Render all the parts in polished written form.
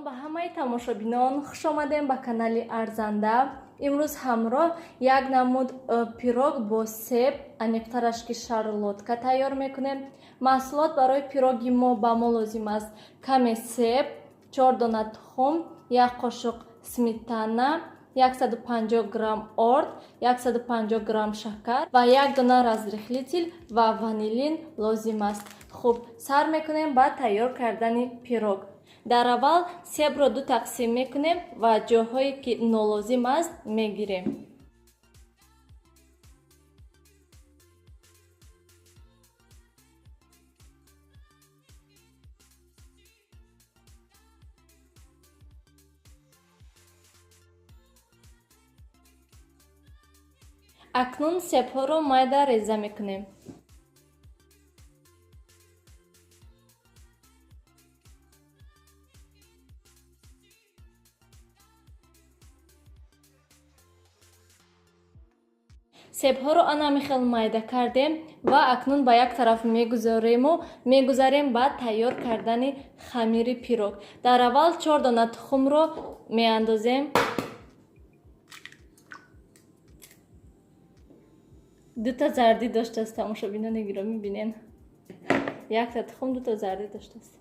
ба ҳамаи тамошобинон хуш омадем ба канали Арзанда. имрӯз ҳамроҳ як намуд пирог бо себ, амиқтараш ки шарлотка тайёр мекунем. маҳсулот барои пироги мо ба мо лозим аст: каме себ, 4 дона тухм, 1 қошуқ сметана, 150 грамм орд, 150 грамм шакар ва 1 дона разрихлитель ва ванилин лозим аст. хуб, сар мекунем ба тайёр кардани пирог. дар аввал себро 2 тақсим мекунем ва ҷоҳое ки нолозим аст мегирем. акнун себҳоро майда реза мекунем. себҳоро анамихел майда кардем ва акнун ба як тараф мегузарем ба тайёр кардани хамири пирог. дар аввал 4 дона тухмро меандозем. дута зарди доштааст. тамошобинони гиромӣ бинен. якта тухм, дута зарди доштааст.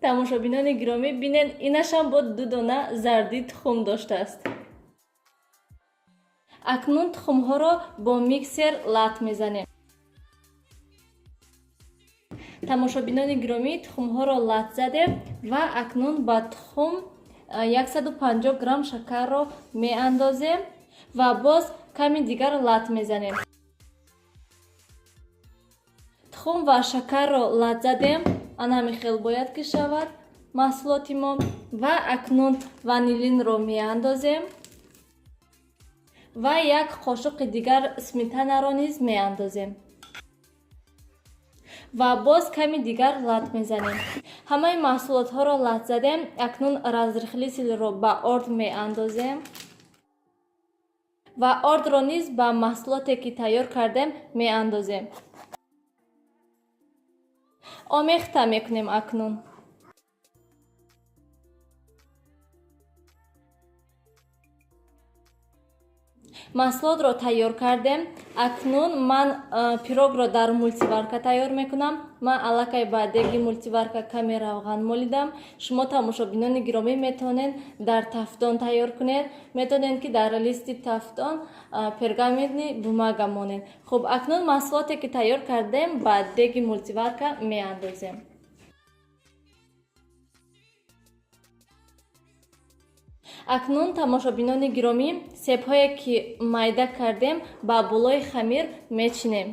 тамошобинони гиромӣ бинен, инашам бо 2 дона зарди тухм доштааст. акнун тухмҳоро бо миксер лат мезанем. тамошобинони гиромӣ, тухмҳоро лат задем ва акнун ба тухм 150 грамм шакарро меандозем ва боз ками дигар лат мезанем. тухм ва шакарро лат задем. анамихел бояд ки шавад маҳсулоти мо ва акнун ванилинро меандозем ва 1 қошуқи дигар сметанаро низ меандозем ва боз ками дигар лат мезанем. ҳамаи маҳсулотҳоро лат задем. акнун разрихлителро ба орд меандозем ва ордро низ ба маҳсулоте ки тайёр кардем меандозем. омехта мекунем. акнун маҳсулотро тайёр кардем. акнун ман пирогро дар мултиварка тайёр мекунам. ман аллакай ба деги мултиварка каме равған молидам. шумо тамошобинони гиромӣ метавонед дар тафтон тайёр кунед, метавонед ки дар листи тафтон пергаментни бумага монед. хуб, акнун маҳсулоте ки тайёр кардем ба деги мултиварка меандозем. акнун тамошобинони гиромӣ, себҳое ки майда кардем ба болои хамир мечинем.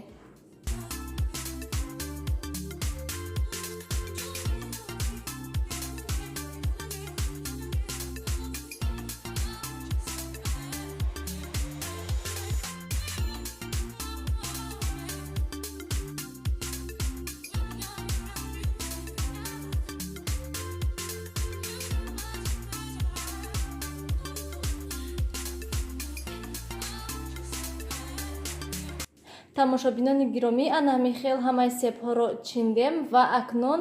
тамошобинони гиромӣ, анамихел ҳамаи себҳоро чиндем ва акнун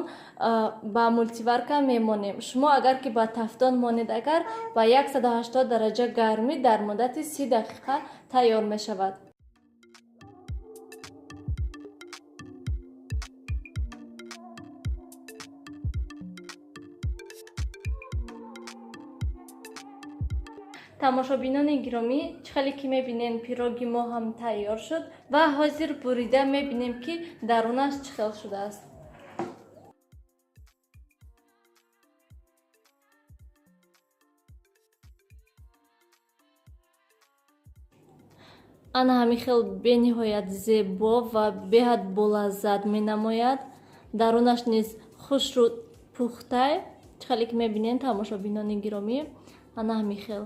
ба мултиварка мемонем. шумо агар ки ба тафтон монед, агар ба 180 дараҷа гармӣ дар муддати 30 дақиқа тайёр мешавад. тамошобинони гиромӣ, чӣ хеле ки мебинем пироги мо ҳам тайёр шуд ва ҳозир бурида мебинем ки дарунаш чӣ хел шудааст. ана ҳамихел бениҳоят зебо ва беҳад болаззат менамояд. дарунаш низ хушру пухтай. чӣ хеле ки мебинем тамошобинони гиромӣ, ана ҳамихел.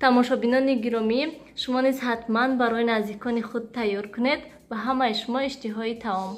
тамошобинони гиромӣ, шумо низ ҳатман барои наздикони худ тайёр кунед. ба ҳамаи шумо иштиҳои таом.